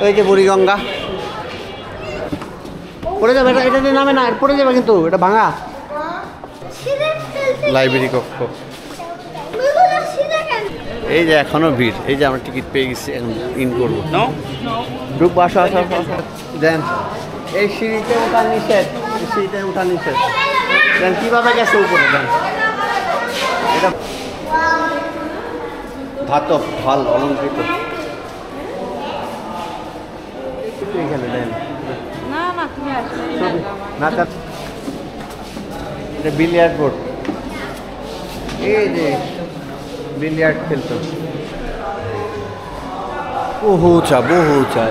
ওই যে বুড়িগঙ্গা পড়ে যাবে, এটা এটা নামে না, পড়ে যাবে কিন্তু, এটা ভাঙা। লাইব্রেরি কক্ষ, এই যে এখনো ভিড়। এই যে আমরা টিকিট পেয়ে গেছি, এখন ইন করবো। ঢুকবো, আসো আসো আসো। দেন এই সিঁড়িতে ওঠা নিষেধ, সিঁড়িতে ওঠা নিষেধ। দেন কীভাবে গেছে উপরে, দেন এটা ধাতব ঢাল অলঙ্কৃত। এখানে দেন না, এটা বিলিয়ার্ড বোর্ড, এই যে বিলিয়ার্ড খেলতো। বহু উঁচা, বহু উঁচা।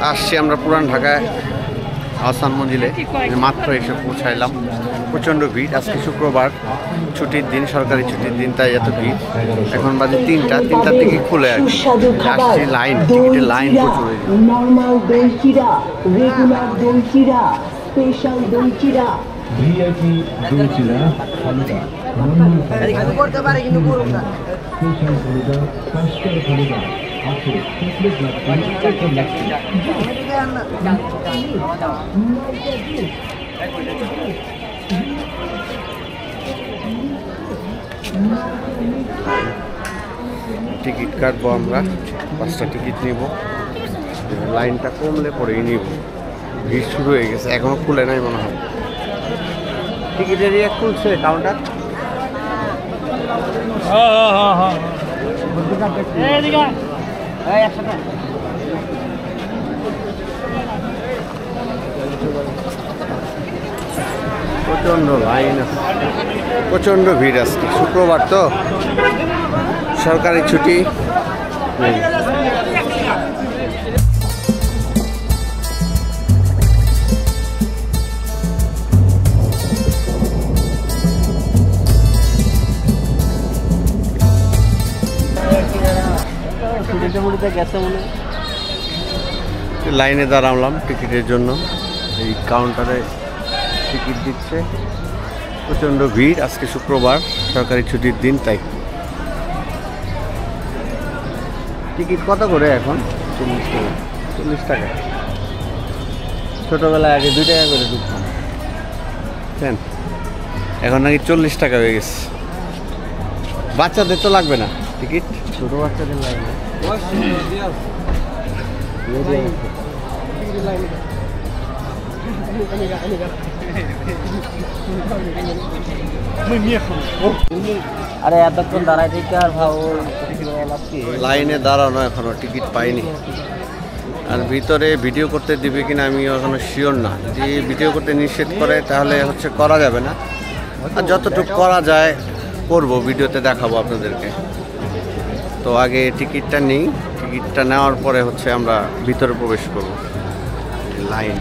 আসছি আমরা পুরান ঢাকায় আহসান মঞ্জিলে, মাত্র এসে পৌঁছাইলাম। প্রচণ্ড ভিড়, আজকে শুক্রবার, ছুটির দিন, সরকারি ছুটির দিন, তাই এত ভিড়। এখন বাজে 3টার দিকে খুলে আসছি। লাইন, টিকিটের লাইন প্রচুর। নরমাল দই চিড়া, রেগুলার দই চিড়া, স্পেশাল দই চিড়া, ভিআইপি দই চিড়া, হালুয়া, করতে পারে কিন্তু করুন না, স্পেশাল হালুয়া, কাস্টার হালুয়া, আছে চকলেট টিকিট কাটবো আমরা, 5টা টিকিট নিব। লাইনটা কমলে পরেই নিব। ভিড় শুরু হয়ে গেছে, এখনো খুলে নাই মনে হয়। টিকিটের ইয়ে খুলছে কাউন্টার। প্রচণ্ড লাইন আছে, প্রচণ্ড ভিড়। আজকে শুক্রবার তো, সরকারি ছুটি। লাইনে দাঁড়ালাম টিকিটের জন্য, এই কাউন্টারে টিকিট দিচ্ছে। প্রচণ্ড ভিড়, আজকে শুক্রবার, সরকারি ছুটির দিন, তাই। টিকিট কত করে এখন? 40 টাকা। 40 টাকা। ছোটোবেলায় আগে 2 টাকা করে ঢুকতাম, এখন নাকি 40 টাকা হয়ে গেছে। বাচ্চাদের তো লাগবে না টিকিট, ছোটো বাচ্চাদের লাগবে না। আরে এতক্ষণ দাঁড়াই থেকে আর লাইনে দাঁড়ানো, এখনো টিকিট পাইনি। আর ভিতরে ভিডিও করতে দিবে কিনা আমি এখনো শিওর না। যদি ভিডিও করতে নিষেধ করে তাহলে হচ্ছে করা যাবে না, আর যতটুকু করা যায় করব, ভিডিওতে দেখাবো আপনাদেরকে। তো আগে টিকিটটা নিই, টিকিটটা নেওয়ার পরে হচ্ছে আমরা ভিতরে প্রবেশ করব। লাইন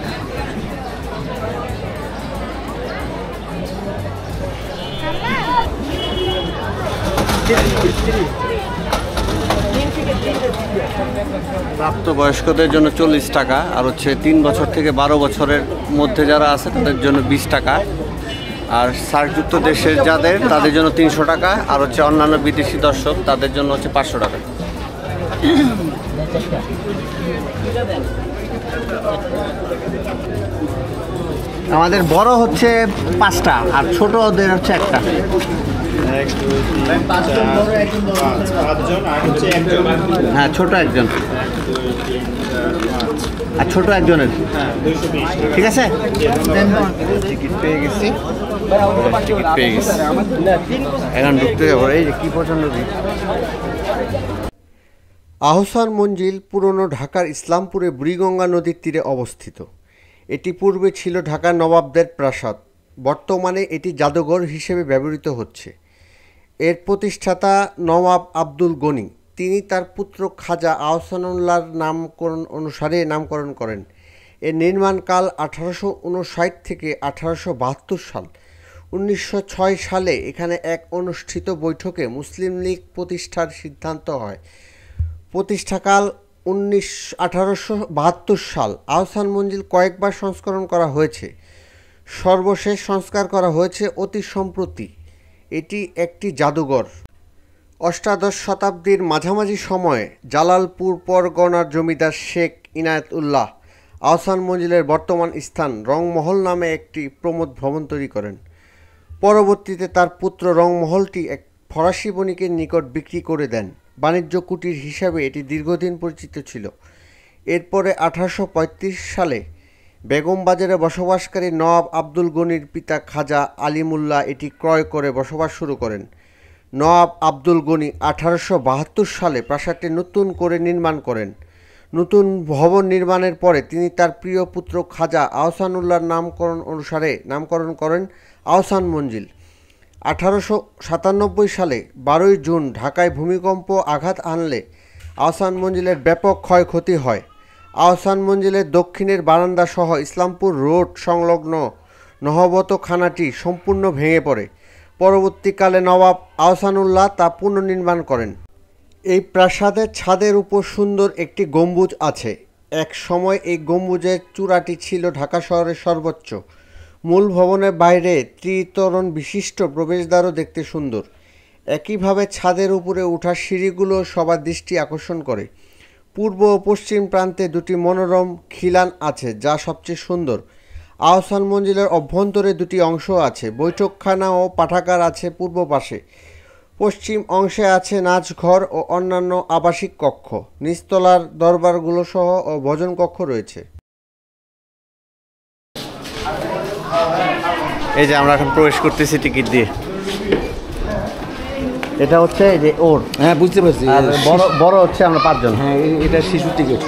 প্রাপ্তবয়স্কদের জন্য 40 টাকা, আর হচ্ছে 3 বছর থেকে 12 বছরের মধ্যে যারা আছে তাদের জন্য 20 টাকা, আর সার্কযুক্ত দেশের যাদের তাদের জন্য 300 টাকা, আর হচ্ছে অন্যান্য বিদেশি দর্শক তাদের জন্য হচ্ছে 500 টাকা। আমাদের বড় হচ্ছে 5টা, আর ছোট ওদের হচ্ছে 1টা। হ্যাঁ, ছোট একজন, আর ছোট একজনের। ঠিক আছে, টিকিট পেয়ে গেছি, এখন ঢুকতে যাবো। এই যে কি পছন্দ। আহসান মঞ্জিল পুরনো ঢাকার ইসলামপুরে বুড়িগঙ্গা নদীর তীরে অবস্থিত। এটি পূর্বে ছিল ঢাকার নবাবদের প্রাসাদ, বর্তমানে এটি জাদুঘর হিসেবে ব্যবহৃত হচ্ছে। এর প্রতিষ্ঠাতা নওয়াব আব্দুল গনি। তিনি তার পুত্র খাজা আহসানুল্লাহর নামকরণ অনুসারে নামকরণ করেন। এর নির্মাণকাল 1859 থেকে 1872 সাল। 1906 সালে এখানে এক অনুষ্ঠিত বৈঠকে মুসলিম লীগ প্রতিষ্ঠার সিদ্ধান্ত হয়। প্রতিষ্ঠাকাল 1872 সাল। আহসান মঞ্জিল কয়েকবার সংস্করণ করা হয়েছে। সর্বশেষ সংস্কার করা হয়েছে অতি সম্প্রতি। এটি একটি জাদুঘর। অষ্টাদশ শতাব্দীর মাঝামাঝি সময়ে জালালপুর পরগনার জমিদার শেখ ইনায়েত উল্লাহ আহসান মঞ্জিলের বর্তমান স্থান রংমহল নামে একটি প্রমোদ ভবন তৈরি করেন। পরবর্তীতে তার পুত্র রংমহলটি এক ফরাসি বণিকের নিকট বিক্রি করে দেন। বাণিজ্য কুটির হিসাবে এটি দীর্ঘদিন পরিচিত ছিল। এরপরে 1835 সালে বেগম বাজারে বসবাসকারী নওয়াব আব্দুল গনির পিতা খাজা আলিমুল্লাহ এটি ক্রয় করে বসবাস শুরু করেন। নওয়াব আব্দুল গনি 1872 সালে প্রাসাদটি নতুন করে নির্মাণ করেন। নতুন ভবন নির্মাণের পরে তিনি তার প্রিয় পুত্র খাজা আহসানুল্লাহর নামকরণ অনুসারে নামকরণ করেন আহসান মঞ্জিল। 1897 সালে 12 জুন ঢাকায় ভূমিকম্প আঘাত আনলে আহসান মঞ্জিলের ব্যাপক ক্ষয়ক্ষতি হয়। আহসান মঞ্জিলের দক্ষিণের বারান্দা সহ ইসলামপুর রোড সংলগ্ন নহবতখানাটি সম্পূর্ণ ভেঙে পড়ে। পরবর্তীকালে নবাব আহসানুল্লাহ তা পুনর্নির্মাণ করেন। এই প্রাসাদের ছাদের উপর সুন্দর একটি গম্বুজ আছে। এক সময় এই গম্বুজের চূড়াটি ছিল ঢাকা শহরের সর্বোচ্চ। মূল ভবনের বাইরে ত্রিতরণ বিশিষ্ট প্রবেশদ্বারও দেখতে সুন্দর। একইভাবে ছাদের উপরে ওঠার সিঁড়িগুলো সবার দৃষ্টি আকর্ষণ করে। পূর্ব ও পশ্চিম প্রান্তে দুটি মনোরম খিলান আছে যা সবচেয়ে সুন্দর। আহসান মঞ্জিলের অভ্যন্তরে দুটি অংশ আছে। বৈঠকখানা ও পাঠাগার আছে পূর্ব পাশে। পশ্চিম অংশে আছে নাচঘর ও অন্যান্য আবাসিক কক্ষ। নিচতলার দরবারগুলো সহ ও ভোজন কক্ষ রয়েছে। এই যে আমরা এখন প্রবেশ করতেছি টিকিট দিয়ে। এটা হচ্ছে এই যে ওর, হ্যাঁ বুঝতে পারছি। আর বড় হচ্ছে আমরা 5 জন। হ্যাঁ এটা শিশু টিকিট।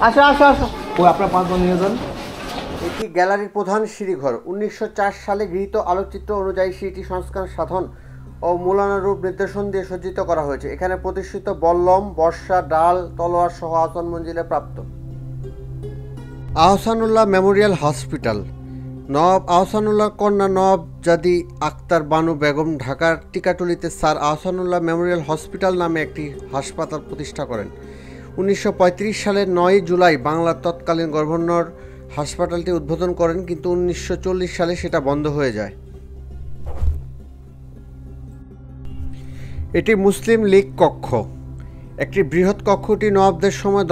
আসো আসো আসো। ও আপনার 5 জন নিয়ে যান। এটি গ্যালারির প্রধান সিঁড়িঘর। 1904 সালে গৃহীত আলোকচিত্র অনুযায়ী সিঁড়িটি সংস্কার সাধন ও মূলানুরূপ নির্দেশন দিয়ে সজ্জিত করা হয়েছে। এখানে প্রতিষ্ঠিত বল্লম, বর্ষা, ডাল, তলোয়ার সহ আহসান মঞ্জিলে প্রাপ্ত। Ahsanullah memorial hospital. নওয়াব আহসানুল্লাহর কন্যা নওয়াবজাদি আক্তার বানু বেগম ঢাকার টিকাটুলিতে স্যার আহসানুল্লাহ মেমোরিয়াল হসপিটাল নামে একটি হাসপাতাল প্রতিষ্ঠা করেন। 1935 সালের 9 জুলাই বাংলার তৎকালীন গভর্নর হাসপাতালটি উদ্বোধন করেন, কিন্তু 1940 সালে সেটা বন্ধ হয়ে যায়। এটি মুসলিম লীগ কক্ষ। একটি বৃহৎ কক্ষটি নবাবদের সময়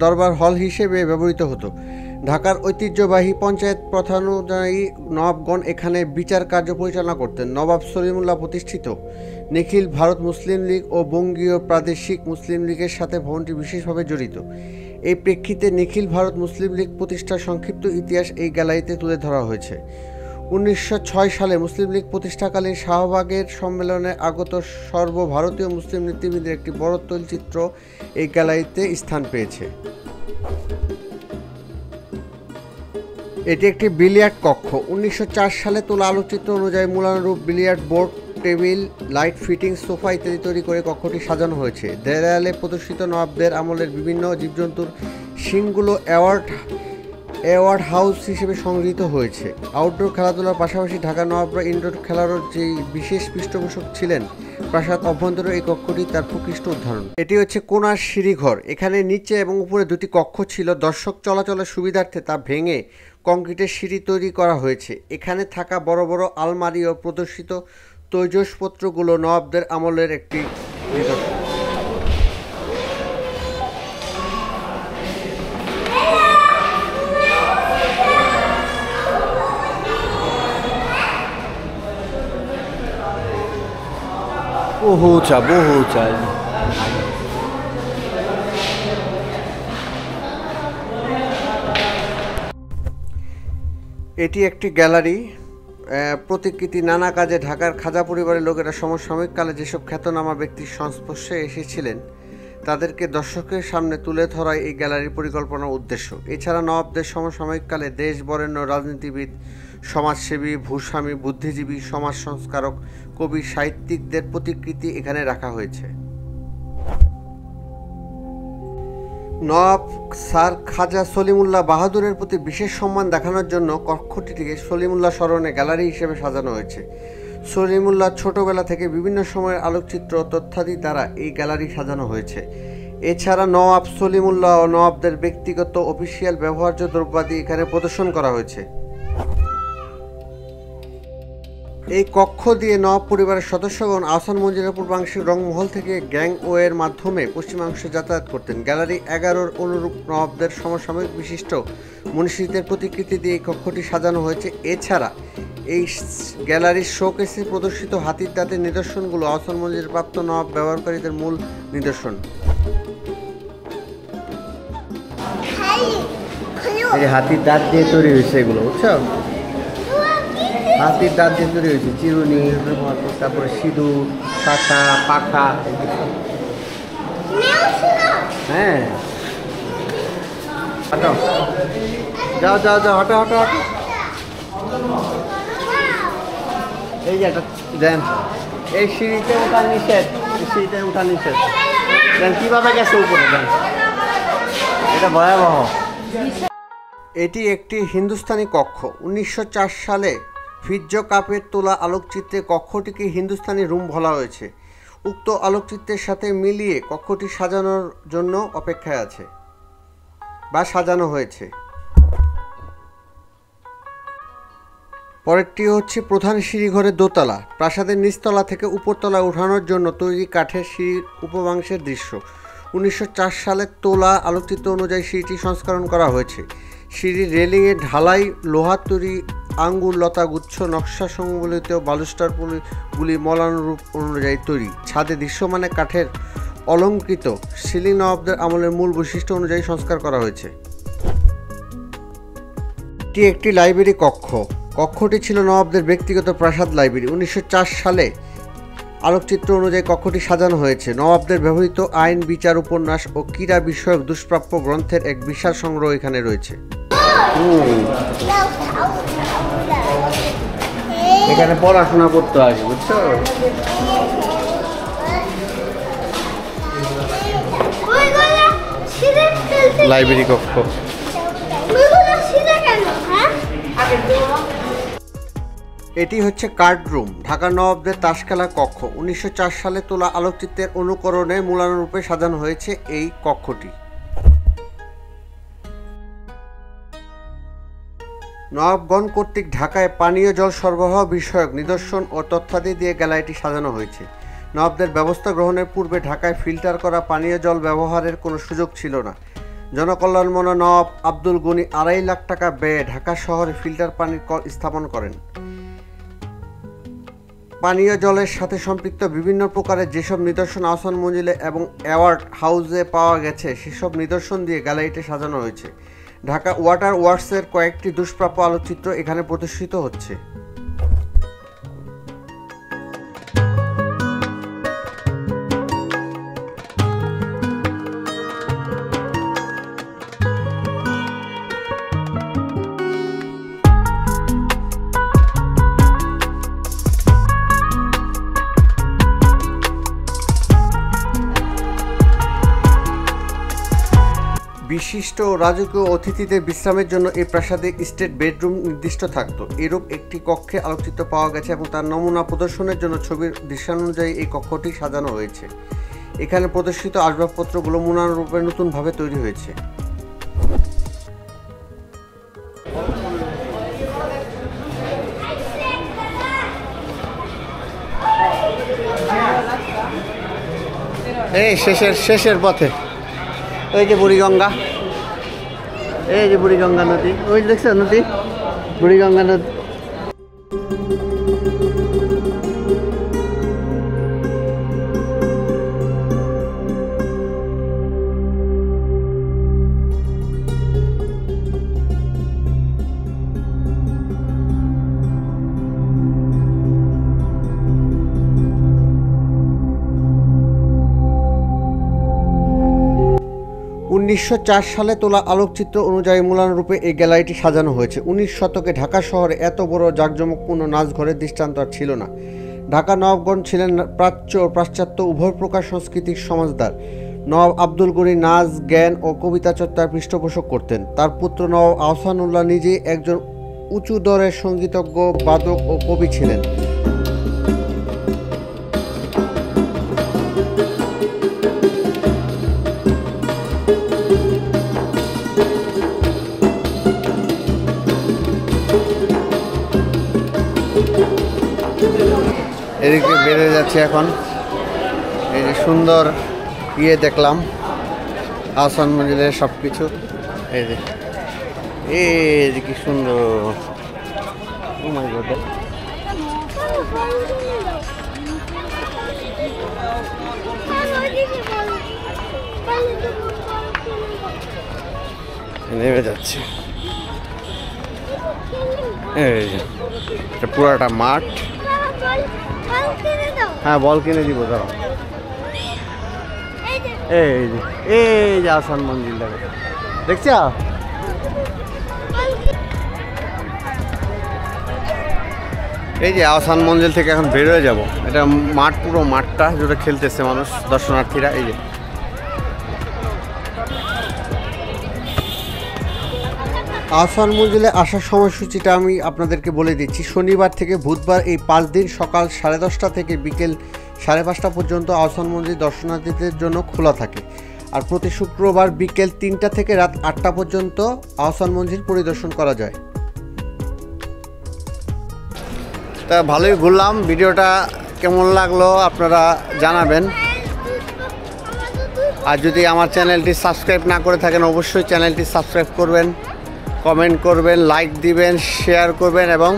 দরবার হল হিসেবে ব্যবহৃত হতো। ঢাকার ঐতিহ্যবাহী পঞ্চায়েত প্রথা অনুযায়ী নবাবগণ এখানে বিচার কার্য পরিচালনা করতেন। নবাব সলিমুল্লাহ প্রতিষ্ঠিত নিখিল ভারত মুসলিম লীগ ও বঙ্গীয় প্রাদেশিক মুসলিম লীগের সাথে ভবনটি বিশেষভাবে জড়িত। এই প্রেক্ষিতে নিখিল ভারত মুসলিম লীগ প্রতিষ্ঠার সংক্ষিপ্ত ইতিহাস এই গ্যালারিতে তুলে ধরা হয়েছে। 1906 সালে মুসলিম লীগ প্রতিষ্ঠাকালীন শাহবাগের সম্মেলনে আগত সর্বভারতীয় মুসলিম নেতৃবৃন্দের একটি বড় তৈলচিত্র এই গ্যালারিতে স্থান পেয়েছে। এটি একটি বিলিয়ার্ড কক্ষ। 1904 সালে তোলা আলোকচিত্র অনুযায়ী মূলানুরূপ billiard board, table, light fitting, sofa ইত্যাদি তৈরি করে কক্ষটি সাজানো হয়েছে। দেয়ালে প্রদর্শিত নবাবদের আমলের বিভিন্ন জীবজন্তুর শিংগুলো অ্যাওয়ার্ড হাউস হিসেবে সংগৃহীত হয়েছে। আউটডোর খেলাধুলার পাশাপাশি ঢাকা নবাবরা ইনডোর খেলারও যে বিশেষ পৃষ্ঠপোষক ছিলেন, প্রাসাদ অভ্যন্তরে এই কক্ষটি তার প্রকৃষ্ট উদাহরণ। এটি হচ্ছে কোণার সিঁড়িঘর। এখানে নিচে এবং উপরে দুটি কক্ষ ছিল। দর্শক চলাচলের সুবিধার্থে তা ভেঙে কংক্রিটের সিঁড়ি তৈরি করা হয়েছে। এখানে থাকা বড় বড় আলমারি ও প্রদর্শিত তৈজসপত্রগুলো নবাবদের আমলের একটি নিদর্শন। বহু উঁচা। এটি একটি গ্যালারি। প্রতিকৃতি নানা কাজে ঢাকার খাজা পরিবারের লোকেরা সমসাময়িককালে যেসব খ্যাতনামা ব্যক্তির সংস্পর্শে এসেছিলেন তাদেরকে দর্শকের সামনে তুলে ধরাই এই গ্যালারির পরিকল্পনার উদ্দেশ্য। এছাড়া নবাবদের সমসাময়িককালে দেশ বরেণ্য রাজনীতিবিদ, সমাজসেবী, ভূস্বামী, বুদ্ধিজীবী, সমাজ সংস্কারক, কবি, সাহিত্যিকদের প্রতিকৃতি এখানে রাখা হয়েছে। নবাব স্যার খাজা সলিমুল্লাহ বাহাদুরের প্রতি বিশেষ সম্মান দেখানোর জন্য কক্ষটিকে সলিমুল্লাহ স্মরণে গ্যালারি হিসেবে সাজানো হয়েছে। সলিমুল্লাহ ছোটবেলা থেকে বিভিন্ন সময়ের আলোকচিত্র ও তথ্যাদি দ্বারা এই গ্যালারি সাজানো হয়েছে। এছাড়া নওয়াব সলিমুল্লাহ ও নওয়াবদের ব্যক্তিগত অফিসিয়াল ব্যবহার্য দ্রব্যাদি এখানে প্রদর্শন করা হয়েছে। এই কক্ষ দিয়ে নওয়াব পরিবারের সদস্যগণ আহসান মঞ্জিলের পূর্বাংশের রংমহল থেকে গ্যাংওয়ের মাধ্যমে পশ্চিমাংশে যাতায়াত করতেন। গ্যালারি 11-র অনুরূপ নওয়াবদের সমসাময়িক বিশিষ্ট মনীষীদের প্রতিকৃতি দিয়ে এই কক্ষটি সাজানো হয়েছে। এছাড়া এই গ্যালারির শোকেসে প্রদর্শিত হাতির দাঁতের নিদর্শনগুলো আহসান মঞ্জিলের প্রাপ্ত নওয়াব ব্যবহারকারীদের মূল নিদর্শন। এই যে হাতির দাঁত দিয়ে তৈরি হয়েছে এগুলো, বুঝছো? হাতির দাঁত দিয়ে তৈরি হয়েছে চিরুনি, তারপরে সিঁদুর, শাখা, পাখা। হ্যাঁ, হাঁটো, যাও যাও যাও, হাঁটো হাঁটো হাঁটো। এই যে একটা দেন, এই সিঁড়িতে ওঠা নিষেধ, এই সিঁড়িতে ওঠা নিষেধ। দেন কীভাবে গেছে উপরে, দেন, এটা ভয়াবহ। এটি একটি হিন্দুস্তানি কক্ষ। 1904 সালে ফিৎজ কাপের তোলা আলোকচিত্রে কক্ষটিকে হিন্দুস্তানি রুম বলা হয়েছে। উক্ত আলোকচিত্রের সাথে মিলিয়ে কক্ষটি সাজানোর জন্য অপেক্ষায় আছে বা সাজানো হয়েছে। পরেরটি হচ্ছে প্রধান সিঁড়িঘরের দোতলা। প্রাসাদের নিচতলা থেকে উপরতলায় ওঠানোর জন্য তৈরি কাঠের সিঁড়ির উপবাংশের দৃশ্য। 1904 সালের তোলা আলোকচিত্র অনুযায়ী সিঁড়িটি সংস্করণ করা হয়েছে। সিঁড়ির রেলিংয়ে ঢালাই লোহার তৈরি আঙ্গুর লতাগুচ্ছ নকশা সংবলিত বালুস্টারগুলি মলানুরূপ অনুযায়ী তৈরি। ছাদে দৃশ্যমানে কাঠের অলঙ্কৃত সিলিং নবাবদের আমলের মূল বৈশিষ্ট্য অনুযায়ী সংস্কার করা হয়েছে। এটি একটি লাইব্রেরি কক্ষ। কক্ষটি ছিল নবাবদের ব্যক্তিগত প্রাসাদ লাইব্রেরি। 1904 সালে আলোকচিত্র অনুযায়ী কক্ষটি সাজানো হয়েছে। নবাবদের ব্যবহৃত আইন, বিচার, উপন্যাস ও ক্রীড়া বিষয়ক দুষ্প্রাপ্য গ্রন্থের এক বিশাল সংগ্রহ এখানে রয়েছে। এখানে পড়াশোনা করতে আসে, বুঝছো? লাইব্রেরি কক্ষ। এটি হচ্ছে কার্ড রুম, ঢাকার নবাবদের তাস খেলার কক্ষ। 1904 সালে তোলা আলোকচিত্রের অনুকরণে মূলানুরূপে সাজানো হয়েছে এই কক্ষটি। নবাবগণ কর্তৃক ঢাকায় পানীয় জল সরবরাহ বিষয়ক নিদর্শন ও তথ্যাদি দিয়ে গ্যালারিটি সাজানো হয়েছে। নবাবদের ব্যবস্থা গ্রহণের পূর্বে ঢাকায় ফিল্টার করা পানীয় জল ব্যবহারের কোনো সুযোগ ছিল না। জনকল্যাণমনা নবাব আব্দুল গনি 2.5 লাখ টাকা ব্যয়ে ঢাকা শহরে ফিল্টার পানির কল স্থাপন করেন। পানীয় জলের সাথে সম্পৃক্ত বিভিন্ন প্রকারের যেসব নিদর্শন আহসান মঞ্জিলে এবং অ্যাওয়ার্ড হাউসে পাওয়া গেছে সেসব নিদর্শন দিয়ে গ্যালারিটি সাজানো হয়েছে। ঢাকা ওয়াটার ওয়ার্কসের কয়েকটি দুষ্প্রাপ্য আলোকচিত্র এখানে প্রদর্শিত হচ্ছে। বিশিষ্ট রাজকীয় অতিথিদের বিশ্রামের জন্য এই প্রাসাদে স্টেট বেডরুম নির্দিষ্ট থাকত। এরূপ একটি কক্ষে আলোকচিত্র পাওয়া গেছে এবং তার নমুনা প্রদর্শনের জন্য ছবির দৃশ্যানুযায়ী এই কক্ষটি সাজানো হয়েছে। এখানে প্রদর্শিত আসবাবপত্রগুলো মূলানুরূপে নতুনভাবে তৈরি হয়েছে। এই শেষের পথে ওই যে বুড়িগঙ্গা, এই যে বুড়িগঙ্গা নদী, ওই দেখছো নদী, বুড়িগঙ্গা নদী। 1904 সালে তোলা আলোকচিত্র অনুযায়ী মূলানুরূপে এই গ্যালারিটি সাজানো হয়েছে। 19 শতকে ঢাকা শহরে এত বড় জাঁকজমকপূর্ণ নাচঘরের দৃষ্টান্ত আর ছিল না। ঢাকা নবাবগণ ছিলেন প্রাচ্য ও পাশ্চাত্য উভয় প্রকার সংস্কৃতির সমাজদার। নবাব আব্দুল গনি নাচ, জ্ঞান ও কবিতা চর্চার পৃষ্ঠপোষক করতেন। তার পুত্র নবাব আহসানুল্লাহ নিজেই একজন উঁচু দরের সঙ্গীতজ্ঞ, বাদক ও কবি ছিলেন। এদিকে বেড়ে যাচ্ছে এখন। এই যে সুন্দর দেখলাম আহসান মঞ্জিলের সব কিছু। এই যে কি সুন্দর, ও মাই গড। নেমে যাচ্ছে। এই যে এটা পুরাটা মাঠ। হ্যাঁ, বল কিনে দিব দাঁড়াও। এই যে আহসান মঞ্জিল দেখছ? এই যে আহসান মঞ্জিল থেকে এখন বের হয়ে যাব। এটা মাঠ, পুরো মাঠটা যেটা খেলতেছে মানুষ, দর্শনার্থীরা। এই যে আহসান মঞ্জিলে আসার সময়সূচিটা আমি আপনাদেরকে বলে দিচ্ছি। শনিবার থেকে বুধবার এই 5 দিন সকাল 10:30 থেকে বিকেল 5:30 পর্যন্ত আহসান মঞ্জিল দর্শনার্থীদের জন্য খোলা থাকে। আর প্রতি শুক্রবার বিকেল 3টা থেকে রাত 8টা পর্যন্ত আহসান মঞ্জিল পরিদর্শন করা যায়। তা ভালোই ঘুরলাম। ভিডিওটা কেমন লাগলো আপনারা জানাবেন। আর যদি আমার চ্যানেলটি সাবস্ক্রাইব না করে থাকেন, অবশ্যই চ্যানেলটি সাবস্ক্রাইব করবেন, কমেন্ট করবেন, লাইক দিবেন, শেয়ার করবেন এবং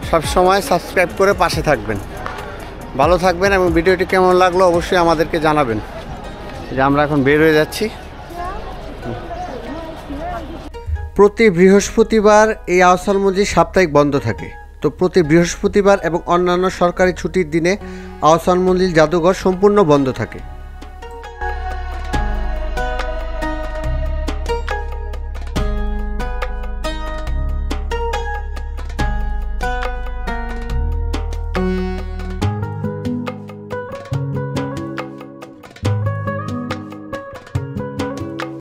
সবসময় সাবস্ক্রাইব করে পাশে থাকবেন। ভালো থাকবেন এবং ভিডিওটি কেমন লাগলো অবশ্যই আমাদেরকে জানাবেন। যে আমরা এখন বের হয়ে যাচ্ছি। প্রতি বৃহস্পতিবার এই আহসান মঞ্জিল সাপ্তাহিক বন্ধ থাকে। তো প্রতি বৃহস্পতিবার এবং অন্যান্য সরকারি ছুটির দিনে আহসান মঞ্জিল জাদুঘর সম্পূর্ণ বন্ধ থাকে।